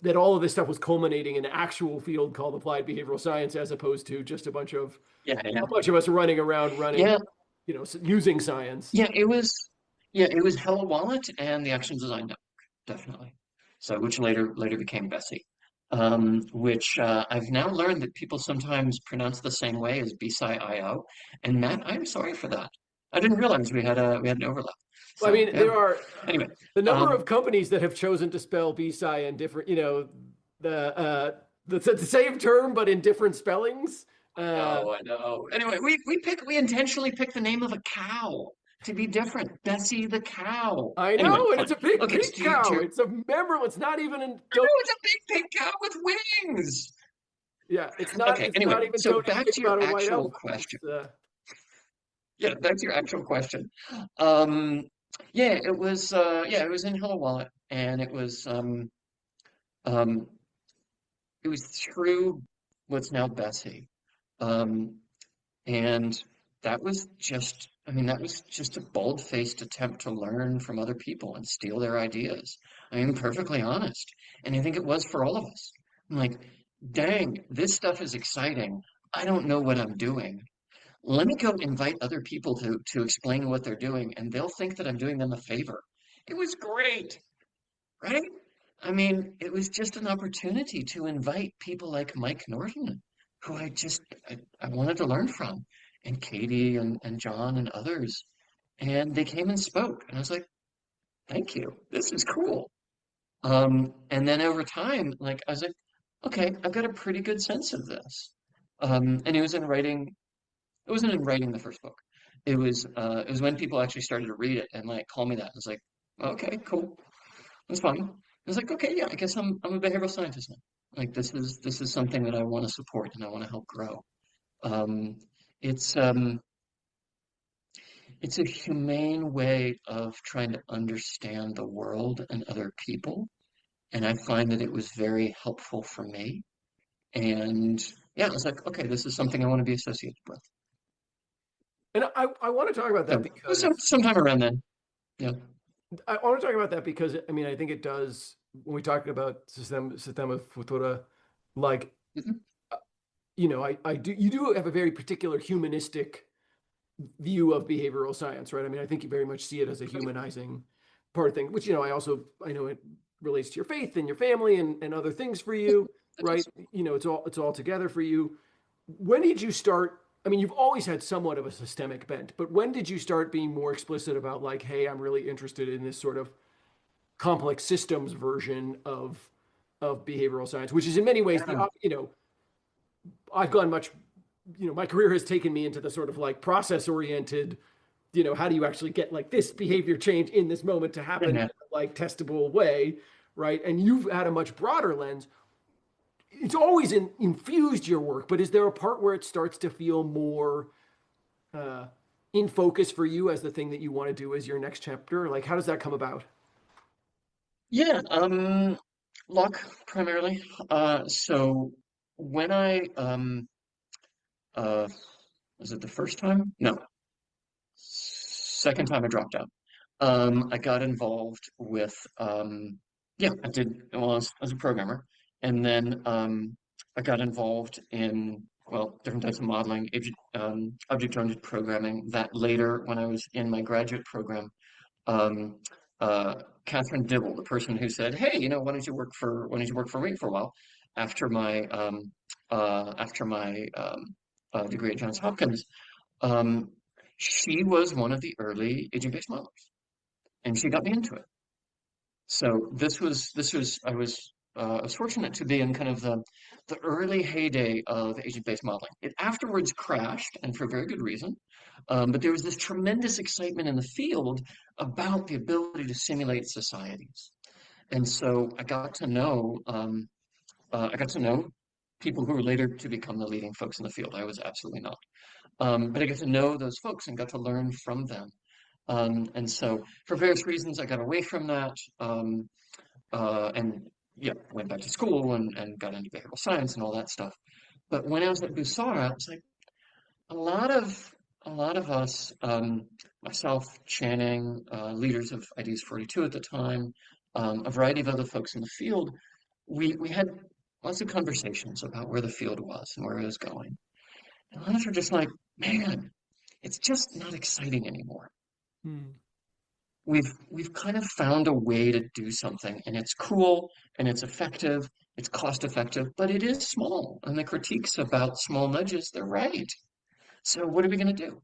that all of this stuff was culminating in an actual field called applied behavioral science, as opposed to just Yeah, yeah. a bunch of us running around Yeah, using science? yeah, it was HelloWallet and the Action Design Network, definitely. So which later became Bescy. Which I've now learned that people sometimes pronounce the same way as BeSci. And Matt, I'm sorry for that. I didn't realize we had an overlap. Well, I So mean, yeah. there are Anyway, the number of um, companies that have chosen to spell BSci in different, the the same term but in different spellings. I know. Anyway, we intentionally picked the name of a cow to be different. Bessie the cow. I Anyway, know, and it's fine. a big Okay, so pink cow. to It's a memorable. It's not even in. I know it's a big pink cow with wings. Yeah, it's not. Okay, It's anyway, not even so Tony back Big to your about a white actual elephant. question. It's Yeah, back to your actual question. Um, yeah, it was in Hello Wallet, and um it was through what's now Bessie. Um and that was just I mean, that was just a bold-faced attempt to learn from other people and steal their ideas. I mean, perfectly honest. And I think it was for all of us. I'm like, dang, this stuff is exciting. I don't know what I'm doing. Let me go invite other people to explain what they're doing, and they'll think that I'm doing them a favor. It was great, right? I mean, it was just an opportunity to invite people like Mike Norton, who I wanted to learn from, and Katie and John and others. And they came and spoke, and I was like, thank you. This is cool. And then over time, like I was like, okay, I've got a pretty good sense of this. And it wasn't in writing the first book. It was when people actually started to read it and like call me that. I was like, okay, cool. That's fine. I was like, okay, yeah, I guess I'm a behavioral scientist now. Like this is something that I want to support and I want to help grow. Um, it's it's a humane way of trying to understand the world and other people. And I find that it was very helpful for me. And yeah, I was like, okay, this is something I want to be associated with. And I want to talk about that So because sometime around then. Yeah. I want to talk about that because I mean I think it does when we talk about sistemaFutura, like Mhm. I do you do have a very particular humanistic view of behavioral science, right? I mean, I think you very much see it as a humanizing part of things, which, I know it relates to your faith and your family and other things for you, It right? does. It's all together for you. When did you start? I mean, you've always had somewhat of a systemic bent, but when did you start being more explicit about like, hey, I'm really interested in this sort of complex systems version of behavioral science, which is in many ways Yeah. I've gone much, my career has taken me into the sort of like process oriented, how do you actually get like this behavior change in this moment to happen in Yeah. a like testable way, right? And you've had a much broader lens. It's always infused your work, but is there a part where it starts to feel more uh, in focus for you as the thing that you want to do as your next chapter? Like, how does that come about? Yeah. Luck primarily. So when I uh was it the first time? No, second time I dropped out. I got involved with yeah, I did well as a programmer, and then I got involved in well different types of modeling, object-oriented programming. That later, when I was in my graduate program, um, uh, Catherine Dibble, the person who said, "Hey, why don't you work for me for a while?" After my degree at Johns Hopkins, um, she was one of the early agent-based modelers, and she got me into it. So I was fortunate to be in kind of the early heyday of agent-based modeling. It afterwards crashed, and for very good reason. But there was this tremendous excitement in the field about the ability to simulate societies. And so I got to know people who were later to become the leading folks in the field. I was absolutely not. But I got to know those folks and got to learn from them. And so for various reasons, I got away from that. And yeah, went back to school and got into behavioral science and all that stuff. But when I was at Busara, it's like a lot of a lot of us, myself, Channing, leaders of IDs 42 at the time, a variety of other folks in the field, we had lots of conversations about where the field was and where it was going. And a lot of us were just like, man, it's just not exciting anymore. Hmm. We've kind of found a way to do something, and it's cool and it's effective, it's cost effective, but it is small. And the critiques about small nudges, they're right. So what are we going to do?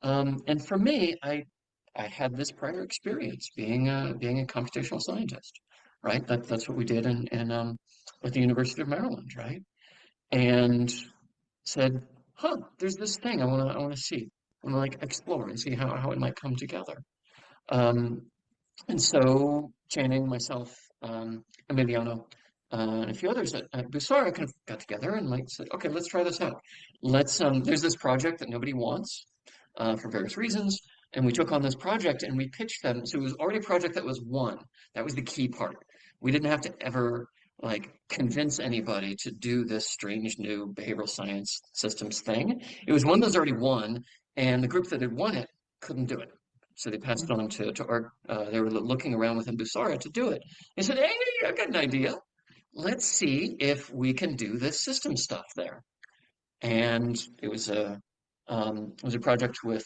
And for me, I had this prior experience being a computational scientist, right? That's what we did in at the University of Maryland, right? And said, huh, there's this thing I wanna see. I wanna like explore and see how it might come together. Um, and so Channing, myself, Emiliano, and a few others at Busara kind of got together and like said, okay, let's try this out. There's this project that nobody wants for various reasons. And we took on this project and we pitched them. So it was already a project that was won. That was the key part. We didn't have to ever like convince anybody to do this strange new behavioral science systems thing. It was one that was already won, and the group that had won it couldn't do it. So they passed it on to art. They were looking around within Busara to do it. They said, "Hey, I got an idea. Let's see if we can do this system stuff there." And it was a project with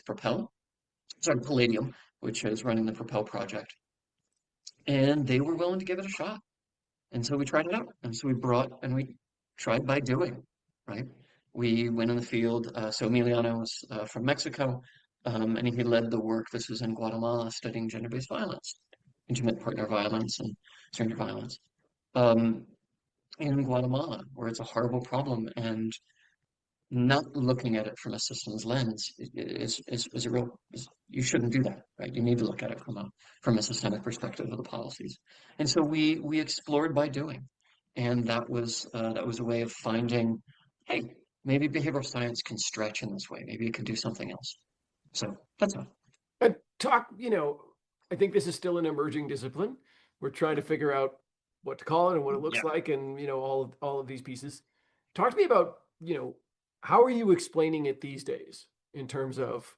Propel, sorry, Palladium, which is running the Propel project, and they were willing to give it a shot. And so we tried it out. And so we tried by doing, right? We went in the field. So Emiliano was from Mexico, and he led the work. This was in Guatemala, studying gender-based violence, intimate partner violence, and stranger violence. Um, in Guatemala, where it's a horrible problem, and not looking at it from a systems lens is a real, you shouldn't do that, right? You need to look at it from a systemic perspective of the policies. And so we explored by doing, and that was a way of finding, hey, maybe behavioral science can stretch in this way. Maybe it can do something else. So that's all. Talk, I think this is still an emerging discipline. We're trying to figure out what to call it and what it looks Yeah. like, and all of these pieces. Talk to me about, how are you explaining it these days in terms of,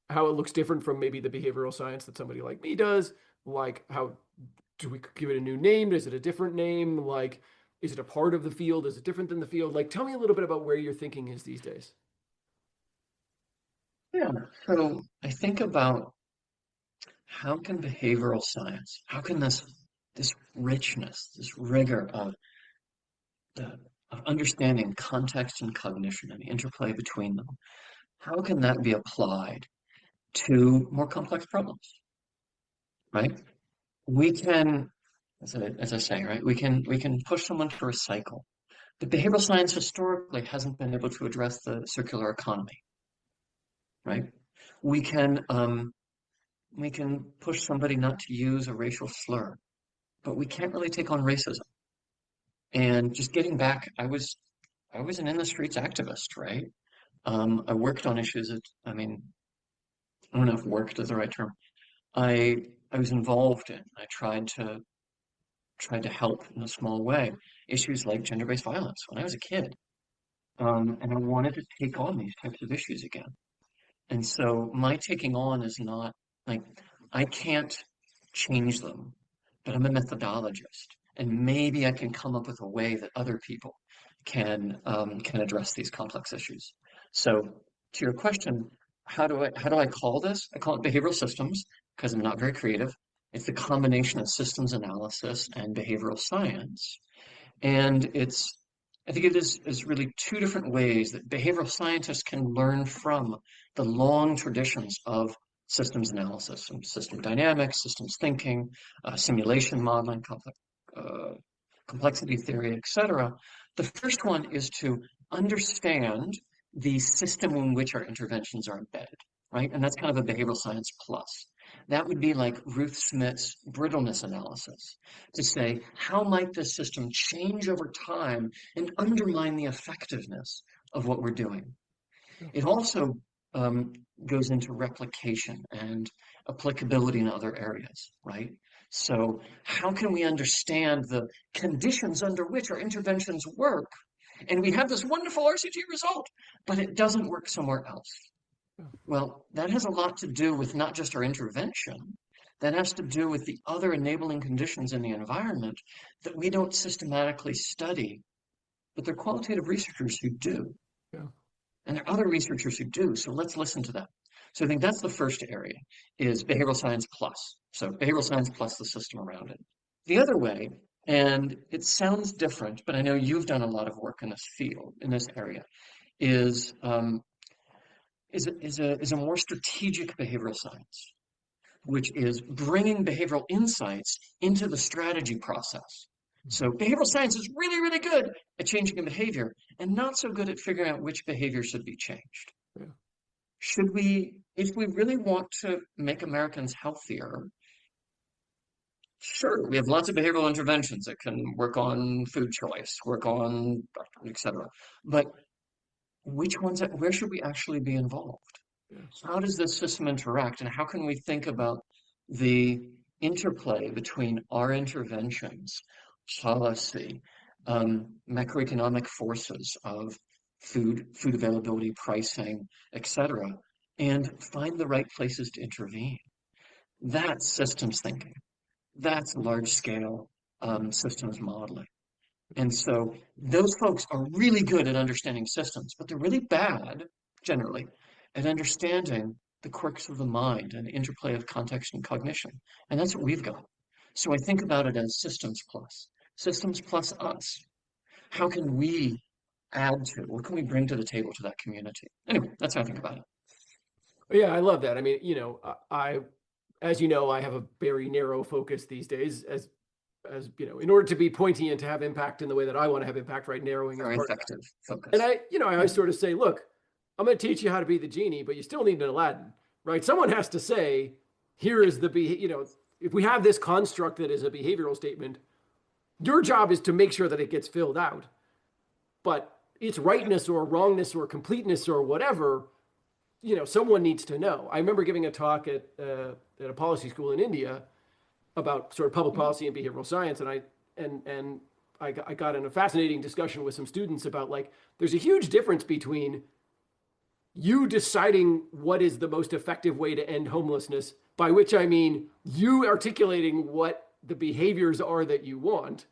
how it looks different from maybe the behavioral science that somebody like me does. Like, how do we give it a new name? Is it a different name? Like, is it a part of the field? Is it different than the field? Like, tell me a little bit about where your thinking is these days. Yeah. So I think about how can behavioral science, how can this richness, this rigor the, of understanding context and cognition and the interplay between them, how can that be applied to more complex problems, right? We can, as I say, right, we can push someone to recycle. But behavioral science historically hasn't been able to address the circular economy, right? We can we can push somebody not to use a racial slur, but we can't really take on racism. And just getting back, I was an in the streets activist, right? I worked on issues that, I mean, I don't know if worked is the right term. I was involved in. I tried to help in a small way issues like gender-based violence when I was a kid, and I wanted to take on these types of issues again. And so my taking on is not like I can't change them, but I'm a methodologist, and maybe I can come up with a way that other people can address these complex issues. So to your question, how do I call this? I call it behavioral systems because I'm not very creative. It's a combination of systems analysis and behavioral science. And I think it is really two different ways that behavioral scientists can learn from the long traditions of systems analysis and system dynamics, systems thinking, simulation modeling, uh, complexity theory, etc. The first one is to understand the system in which our interventions are embedded, right? And that's kind of a behavioral science plus. That would be like Ruth Smith's brittleness analysis to say, how might this system change over time and undermine the effectiveness of what we're doing? It also um, goes into replication and applicability in other areas, right? So, how can we understand the conditions under which our interventions work? And we have this wonderful RCT result, but it doesn't work somewhere else. Well, that has a lot to do with not just our intervention, that has to do with the other enabling conditions in the environment that we don't systematically study, but they're qualitative researchers who do. Yeah. And there are other researchers who do, so let's listen to them. So I think that's the first area, is behavioral science plus. So behavioral science plus the system around it. The other way, and it sounds different, but I know you've done a lot of work in this field, in this area, is is a more strategic behavioral science, which is bringing behavioral insights into the strategy process. So behavioral science is really, really good at changing a behavior and not so good at figuring out which behavior should be changed. Yeah. Should we, if we really want to make Americans healthier, sure, we have lots of behavioral interventions that can work on food choice, work on, etc. But where should we actually be involved? Yeah. How does this system interact, and how can we think about the interplay between our interventions, policy, macroeconomic forces of food availability, pricing, etc., and find the right places to intervene? That's systems thinking. That's large scale systems modeling. And so those folks are really good at understanding systems, but they're really bad, generally, at understanding the quirks of the mind and the interplay of context and cognition. And that's what we've got. So I think about it as systems plus us. How can we add to, what can we bring to the table to that community? Anyway, that's how I think about it. Yeah, I love that. I mean, as you know, I have a very narrow focus these days as in order to be pointy and to have impact in the way that I want to have impact, right? Narrowing is Very part of that. effective And focus. I Yeah, always sort of say, look, I'm going to teach you how to be the genie, but you still need an Aladdin, right? Someone has to say, here is if we have this construct that is a behavioral statement, your job is to make sure that it gets filled out. But its yeah, rightness or wrongness or completeness or whatever, someone needs to know. I remember giving a talk at a policy school in India about sort of public policy and behavioral science, and I got in a fascinating discussion with some students about like there's a huge difference between you deciding what is the most effective way to end homelessness, by which I mean you articulating what the behaviors are that you want,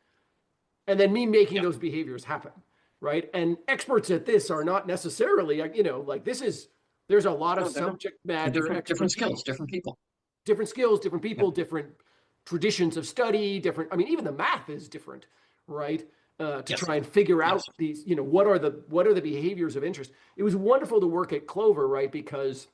and then me making those behaviors happen, right? And experts at this are not necessarily, like there's a lot of subject matter different expertise, skills, different people. different skills, different people, Yep. different traditions of study, different. I mean, even the math is different, right? To Yes. try and figure out Yes. these, what are the behaviors of interest. It was wonderful to work at Clover, right? Because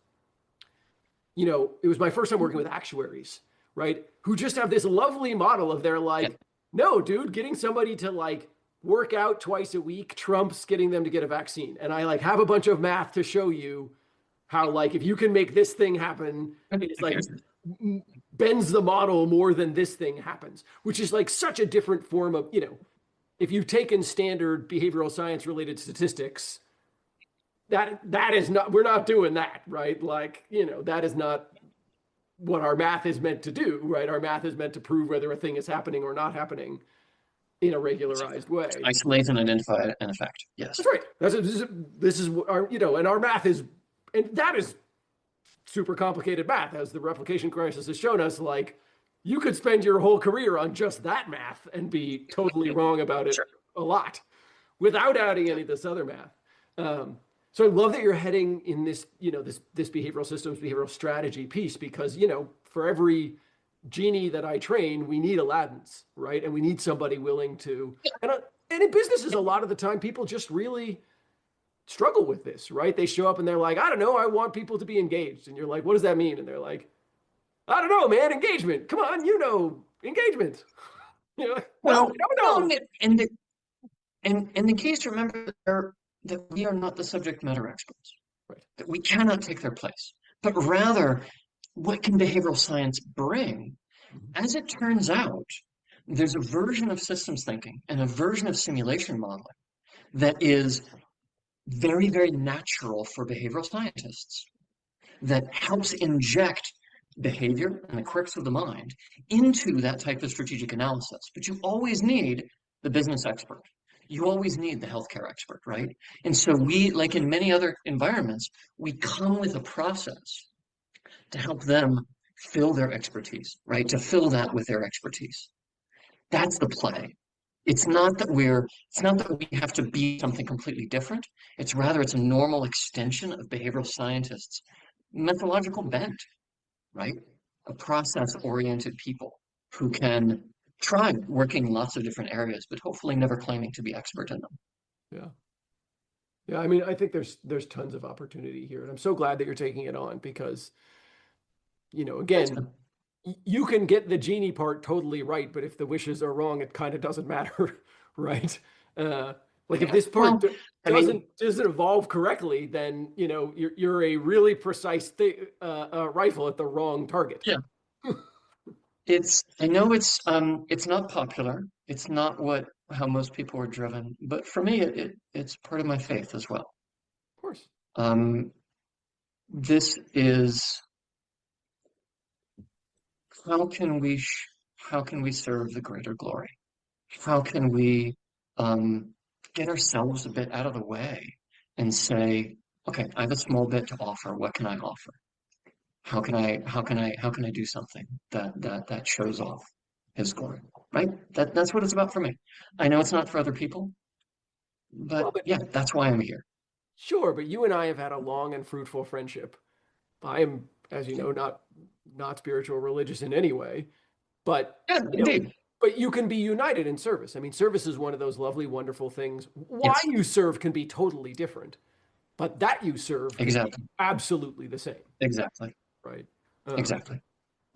it was my first time working with actuaries, right? Who just have this lovely model of they're like, Yeah. no, dude, getting somebody to like work out twice a week trumps getting them to get a vaccine. And I like have a bunch of math to show you how like if you can make this thing happen, it's like bends the model more than this thing happens, which is like such a different form of, if you've taken standard behavioral science related statistics, that is not, we're not doing that, right? Like, that is not what our math is meant to do, right? Our math is meant to prove whether a thing is happening or not happening in a regularized way. Isolate and identify an effect. Yes. That's right. This is our, and our math is, and that is super complicated math, as the replication crisis has shown us. Like, you could spend your whole career on just that math and be totally wrong about it a lot without adding any of this other math. So I love that you're heading in this, this behavioral systems, behavioral strategy piece, because, for every genie that I train, we need Aladdin's, right? And we need somebody willing to, and in businesses, a lot of the time, people just really struggle with this, right? They show up and they're like, I don't know, I want people to be engaged. And you're like, what does that mean? And they're like, I don't know, man, engagement. Come on, engagement. Well, no. in the case, remember that we are not the subject matter experts. Right. That we cannot take their place, but rather, what can behavioral science bring? As it turns out, there's a version of systems thinking and a version of simulation modeling that is very, very natural for behavioral scientists, that helps inject behavior and the quirks of the mind into that type of strategic analysis. But you always need the business expert. You always need the healthcare expert, right? And so we, like in many other environments, we come with a process to help them fill their expertise, right? To fill that with their expertise. That's the play. It's not that we have to be something completely different. It's a normal extension of behavioral scientists' methodological bent, right? A process-oriented people who can try working lots of different areas, but hopefully never claiming to be expert in them. Yeah. Yeah, I mean, I think there's tons of opportunity here, and I'm so glad that you're taking it on because, again, you can get the genie part totally right, but if the wishes are wrong, it kind of doesn't matter, right? Like if this part doesn't evolve correctly, then you're a really precise rifle at the wrong target. Yeah. I know it's not popular. It's not how most people are driven, but for me, it's part of my faith as well. Of course. This is how can we serve the greater glory? How can we get ourselves a bit out of the way and say, okay, I have a small bit to offer. What can I offer? How can I do something that shows off his glory? Right? That's what it's about for me. I know it's not for other people, but yeah, that's why I'm here. Sure, but you and I have had a long and fruitful friendship. I am, as you know, not spiritual or religious in any way, but indeed. But you can be united in service. I mean, service is one of those lovely, wonderful things. Why you serve can be totally different, but that you serve can be absolutely the same. Exactly. Right. Exactly.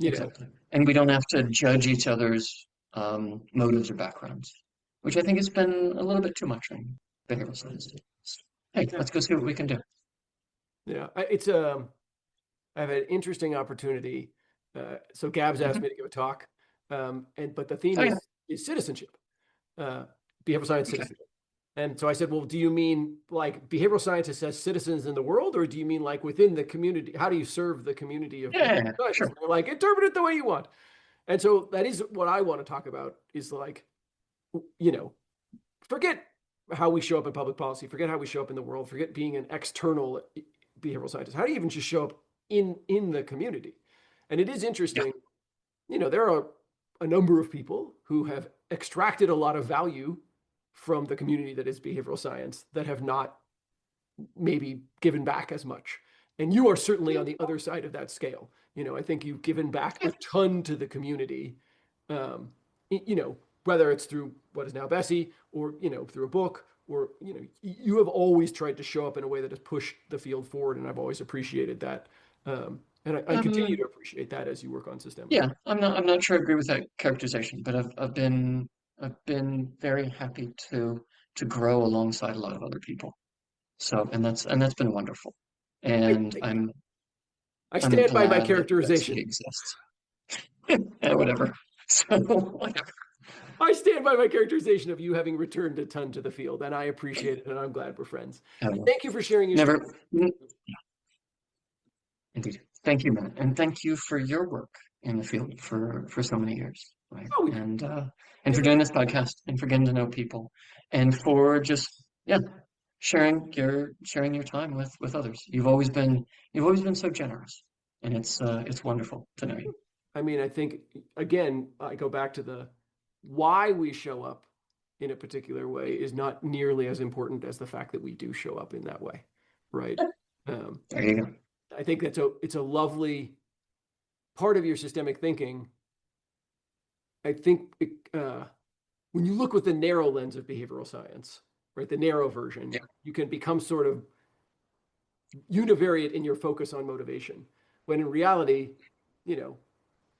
Exactly. And we don't have to judge each other's motives or backgrounds, which I think has been a little bit too much in behavioral science. Hey, let's go see what we can do. Yeah, I have an interesting opportunity. So Gabs asked me to give a talk, but the theme is citizenship, behavioral science citizenship. And so I said, well, do you mean like behavioral scientists as citizens in the world, or do you mean like within the community? How do you serve the community of behavioral Yeah, scientists? sure. They're like, interpret it the way you want. And so that is what I want to talk about is like, forget how we show up in public policy, forget how we show up in the world, forget being an external behavioral scientist. How do you even just show up in the community? And it is Yeah. interesting, there are a number of people who have extracted a lot of value from the community that is behavioral science that have not maybe given back as much. And you are certainly on the other side of that scale. I think you've given back a ton to the community, whether it's through what is now Bescy or, through a book or, you have always tried to show up in a way that has pushed the field forward. And I've always appreciated that. And I continue to appreciate that as you work on Systema. Yeah, I'm not sure I agree with that characterization, but I've been very happy to grow alongside a lot of other people. So, and that's been wonderful. And I I'm stand by my glad that Bescy characterization. exists. Yeah, whatever. So, whatever. I stand by my characterization of you having returned a ton to the field, and I appreciate it, and I'm glad we're friends. Thank you for sharing your Never. story. Indeed. Thank you, Matt, and thank you for your work in the field for so many years, right? Oh, And for doing this podcast, and for getting to know people, and for just sharing your time with others. You've always been so generous, and it's wonderful to know you. I mean, I think, again, I go back to the why we show up in a particular way is not nearly as important as the fact that we do show up in that way, right? There you go. I think it's a lovely part of your systemic thinking. I think when you look with the narrow lens of behavioral science, right, the narrow version, you can become sort of univariate in your focus on motivation. When in reality,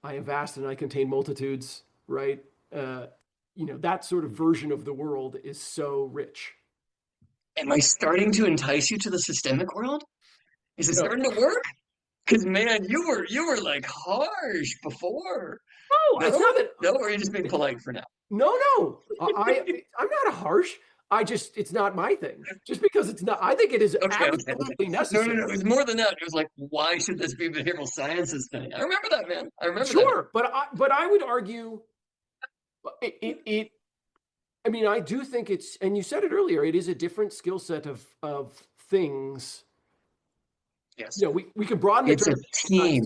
I am vast and I contain multitudes, right? That sort of version of the world is so rich. Am I starting to entice you to the systemic world? Is it No. starting to work? Because man, you were like harsh before. No, it's not that. No, or are you just being polite for now? No. I'm not harsh. It's not my thing. Just because it's not, I think it is absolutely necessary. No. It was more than that. It was like, why should this be a behavioral sciences thing? I remember that, man. I remember that. Sure, but I would argue it. I mean, I do think it's, and you said it earlier, it is a different skill set of things. Yes. We can broaden it. It's a team.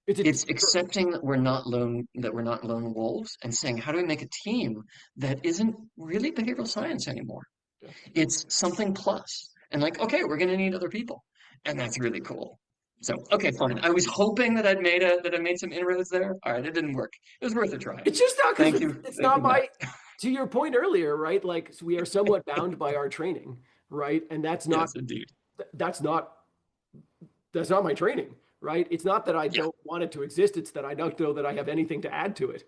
It's accepting that we're not lone wolves and saying, how do we make a team that isn't really behavioral science anymore? Yeah. It's something plus. And like, okay, we're gonna need other people. And that's really cool. So, okay, fine. I was hoping that I'd made some inroads there. All right, it didn't work. It was worth a try. It's just not because it's not my, to your point earlier, right? Like we are somewhat bound by our training, right? And that's not, yes, indeed. That's not my training, right? It's not that I don't want it to exist. It's that I don't know that I have anything to add to it.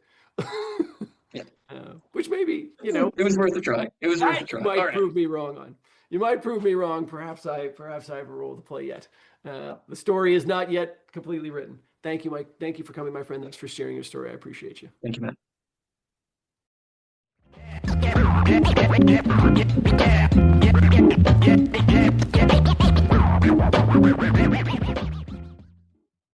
Which maybe, it was worth a try. It was worth a try. You might prove me wrong on. You might prove me wrong. Perhaps I have a role to play yet. The story is not yet completely written. Thank you, Mike. Thank you for coming, my friend. Thanks for sharing your story. I appreciate you. Thank you, Matt.